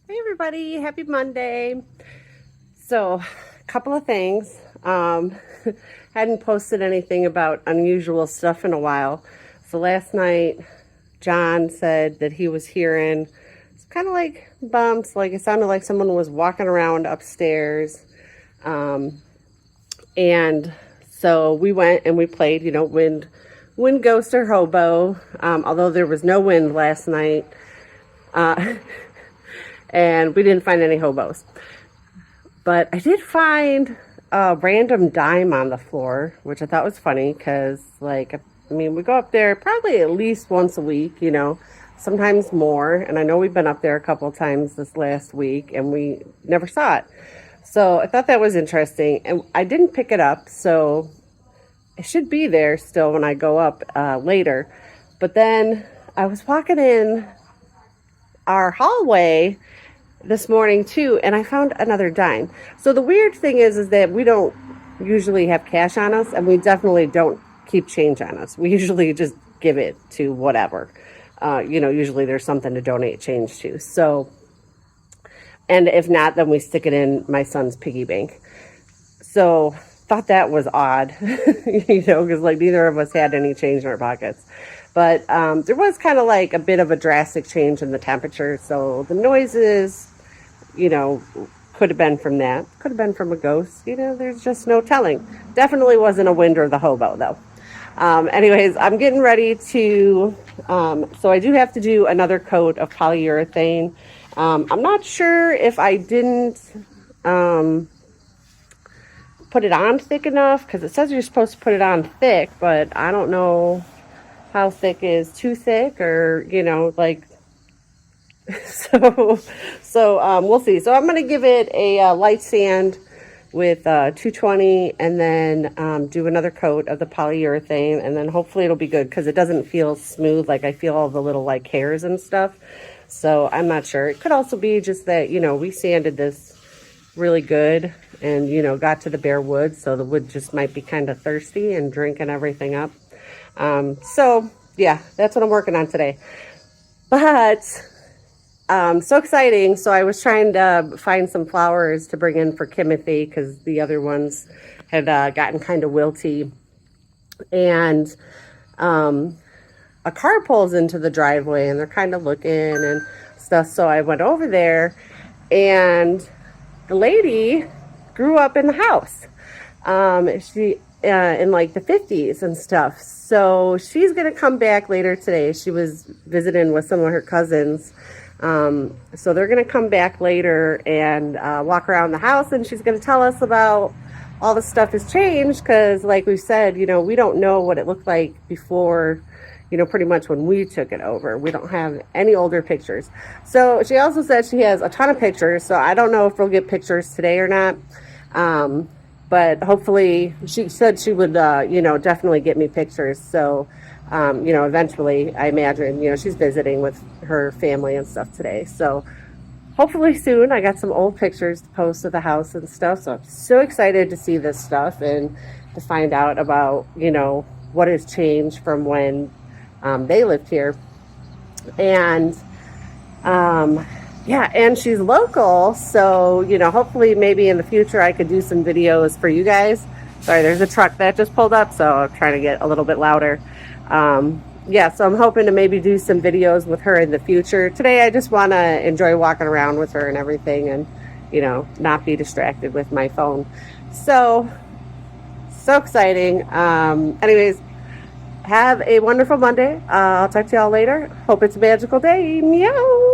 Hey everybody, happy Monday. So, a couple of things. Hadn't posted anything about unusual stuff in a while. So last night, John said that he was hearing kind of like bumps, like it sounded like someone was walking around upstairs. And so we went and we played, wind ghost or hobo. Although there was no wind last night. And we didn't find any hobos. But I did find a random dime on the floor, which I thought was funny because, we go up there probably at least once a week, sometimes more. And I know we've been up there a couple of times this last week and we never saw it. So I thought that was interesting. And I didn't pick it up, so it should be there still when I go up later. But then I was walking in our hallway this morning too, and I found another dime. So the weird thing is that we don't usually have cash on us, and we definitely don't keep change on us. We usually just give it to whatever. Usually there's something to donate change to. So, and if not, then we stick it in my son's piggy bank. So thought that was odd, because neither of us had any change in our pockets. But there was kind of like a bit of a drastic change in the temperature. So the noises, could have been from that. Could have been from a ghost. There's just no telling. Definitely wasn't a wind or the hobo, though. Anyways, I'm getting ready to, so I do have to do another coat of polyurethane. I'm not sure if I didn't put it on thick enough, because it says you're supposed to put it on thick, but I don't know how thick is too thick, or so we'll see. So I'm going to give it a light sand with 220, and then do another coat of the polyurethane, and then hopefully it'll be good, because it doesn't feel smooth. Like I feel all the little hairs and stuff. So I'm not sure. It could also be just that we sanded this really good and got to the bare wood, so the wood just might be kind of thirsty and drinking everything up. So yeah, that's what I'm working on today. But so exciting. So I was trying to find some flowers to bring in for Timothy, because the other ones had gotten kind of wilty. And a car pulls into the driveway and they're kind of looking and stuff. So I went over there, and the lady grew up in the house. She in the 50s and stuff. So she's going to come back later today. She was visiting with some of her cousins. So they're going to come back later and walk around the house, and she's going to tell us about all the stuff has changed, because like we said, we don't know what it looked like before, pretty much when we took it over. We don't have any older pictures. So she also said she has a ton of pictures, so I don't know if we'll get pictures today or not. But hopefully, she said she would, definitely get me pictures. So, eventually, I imagine, she's visiting with her family and stuff today. So hopefully soon. I got some old pictures to post of the house and stuff. So I'm so excited to see this stuff and to find out about, what has changed from when they lived here. And, yeah, and she's local, so, hopefully maybe in the future I could do some videos for you guys. Sorry, there's a truck that just pulled up, so I'm trying to get a little bit louder. Yeah, so I'm hoping to maybe do some videos with her in the future. Today I just want to enjoy walking around with her and everything, and, not be distracted with my phone. So exciting. Anyways, have a wonderful Monday. I'll talk to y'all later. Hope it's a magical day. Meow.